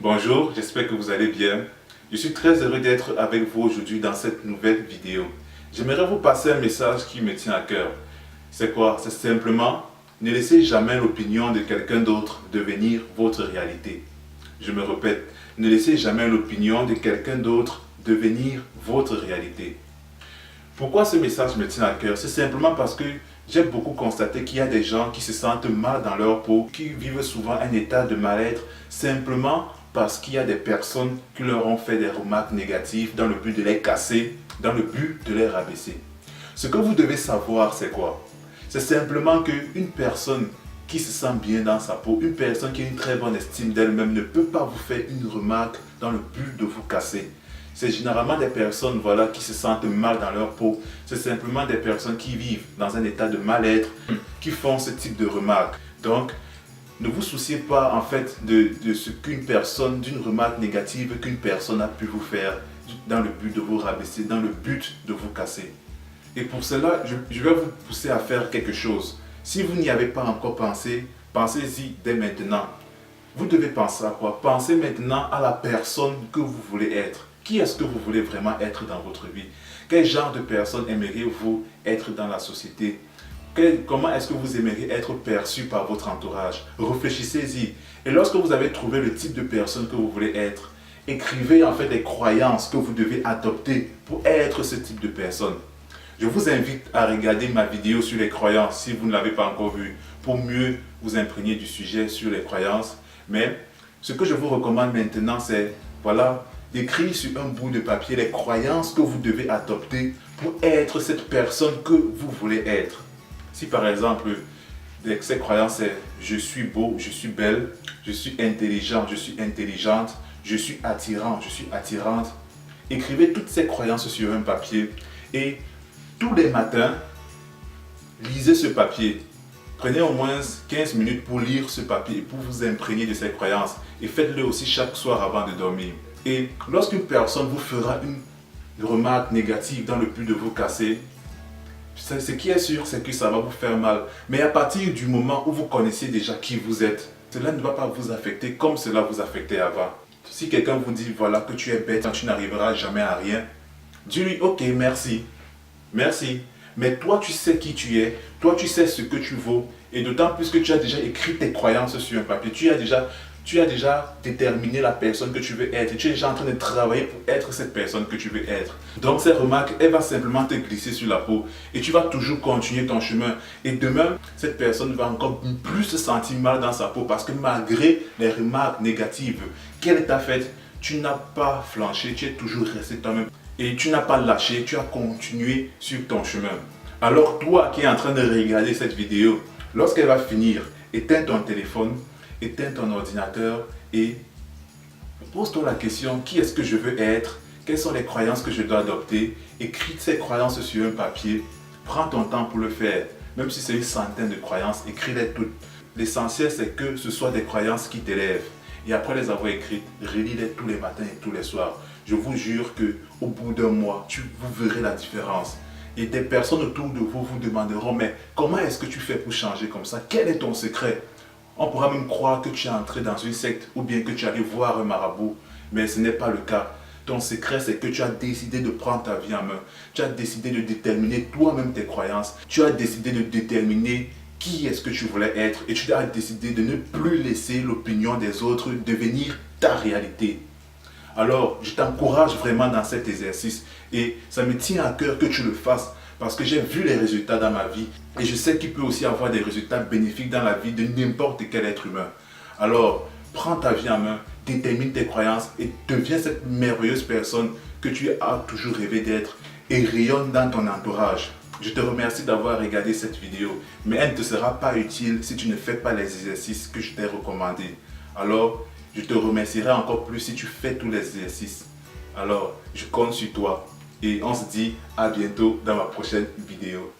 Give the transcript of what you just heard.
Bonjour, j'espère que vous allez bien. Je suis très heureux d'être avec vous aujourd'hui dans cette nouvelle vidéo. J'aimerais vous passer un message qui me tient à cœur. C'est quoi? C'est simplement, ne laissez jamais l'opinion de quelqu'un d'autre devenir votre réalité. Je me répète, ne laissez jamais l'opinion de quelqu'un d'autre devenir votre réalité. Pourquoi ce message me tient à cœur? C'est simplement parce que j'ai beaucoup constaté qu'il y a des gens qui se sentent mal dans leur peau, qui vivent souvent un état de mal-être simplement parce qu'il y a des personnes qui leur ont fait des remarques négatives dans le but de les casser, dans le but de les rabaisser. Ce que vous devez savoir, c'est quoi? C'est simplement qu'une personne qui se sent bien dans sa peau, une personne qui a une très bonne estime d'elle-même ne peut pas vous faire une remarque dans le but de vous casser. C'est généralement des personnes qui se sentent mal dans leur peau. C'est simplement des personnes qui vivent dans un état de mal-être, qui font ce type de remarques. Donc, ne vous souciez pas en fait de ce qu'une personne, d'une remarque négative qu'une personne a pu vous faire dans le but de vous rabaisser, dans le but de vous casser. Et pour cela, je vais vous pousser à faire quelque chose. Si vous n'y avez pas encore pensé, pensez-y dès maintenant. Vous devez penser à quoi? Pensez maintenant à la personne que vous voulez être. Qui est-ce que vous voulez vraiment être dans votre vie? Quel genre de personne aimeriez-vous être dans la société? Comment est-ce que vous aimeriez être perçu par votre entourage? Réfléchissez-y. Et lorsque vous avez trouvé le type de personne que vous voulez être, écrivez en fait les croyances que vous devez adopter pour être ce type de personne. Je vous invite à regarder ma vidéo sur les croyances si vous ne l'avez pas encore vue pour mieux vous imprégner du sujet sur les croyances. Mais ce que je vous recommande maintenant, c'est d'écrire sur un bout de papier les croyances que vous devez adopter pour être cette personne que vous voulez être. Si par exemple, ces croyances c'est je suis beau, je suis belle, je suis intelligent, je suis intelligente, je suis attirant, je suis attirante. Écrivez toutes ces croyances sur un papier et tous les matins, lisez ce papier. Prenez au moins 15 minutes pour lire ce papier et pour vous imprégner de ces croyances. Et faites-le aussi chaque soir avant de dormir. Et lorsqu'une personne vous fera une remarque négative dans le but de vous casser, ce qui est sûr, c'est que ça va vous faire mal. Mais à partir du moment où vous connaissez déjà qui vous êtes, cela ne va pas vous affecter comme cela vous affectait avant. Si quelqu'un vous dit que tu es bête, tu n'arriveras jamais à rien, dis-lui ok, merci. Merci. Mais toi, tu sais qui tu es, toi, tu sais ce que tu vaux. Et d'autant plus que tu as déjà écrit tes croyances sur un papier. Tu as déjà déterminé la personne que tu veux être. Et tu es déjà en train de travailler pour être cette personne que tu veux être. Donc, cette remarque, elle va simplement te glisser sur la peau. Et tu vas toujours continuer ton chemin. Et demain, cette personne va encore plus se sentir mal dans sa peau. Parce que malgré les remarques négatives qu'elle t'a faites, tu n'as pas flanché. Tu es toujours resté toi-même. Et tu n'as pas lâché, tu as continué sur ton chemin. Alors toi qui es en train de regarder cette vidéo, lorsqu'elle va finir, éteins ton téléphone, éteins ton ordinateur et pose-toi la question, qui est-ce que je veux être? Quelles sont les croyances que je dois adopter? Écris ces croyances sur un papier, prends ton temps pour le faire. Même si c'est une centaine de croyances, écris-les toutes. L'essentiel c'est que ce soit des croyances qui t'élèvent. Et après les avoir écrites, relis-les tous les matins et tous les soirs. Je vous jure qu'au bout d'un mois, vous verrez la différence. Et des personnes autour de vous vous demanderont, mais comment est-ce que tu fais pour changer comme ça? Quel est ton secret? On pourra même croire que tu es entré dans une secte ou bien que tu allais voir un marabout. Mais ce n'est pas le cas. Ton secret, c'est que tu as décidé de prendre ta vie en main. Tu as décidé de déterminer toi-même tes croyances. Tu as décidé de déterminer qui est-ce que tu voulais être. Et tu as décidé de ne plus laisser l'opinion des autres devenir ta réalité. Alors, je t'encourage vraiment dans cet exercice et ça me tient à cœur que tu le fasses parce que j'ai vu les résultats dans ma vie et je sais qu'il peut aussi avoir des résultats bénéfiques dans la vie de n'importe quel être humain. Alors, prends ta vie en main, détermine tes croyances et deviens cette merveilleuse personne que tu as toujours rêvé d'être et rayonne dans ton entourage. Je te remercie d'avoir regardé cette vidéo, mais elle ne te sera pas utile si tu ne fais pas les exercices que je t'ai recommandés. Alors, je te remercierai encore plus si tu fais tous les exercices. Alors, je compte sur toi et on se dit à bientôt dans ma prochaine vidéo.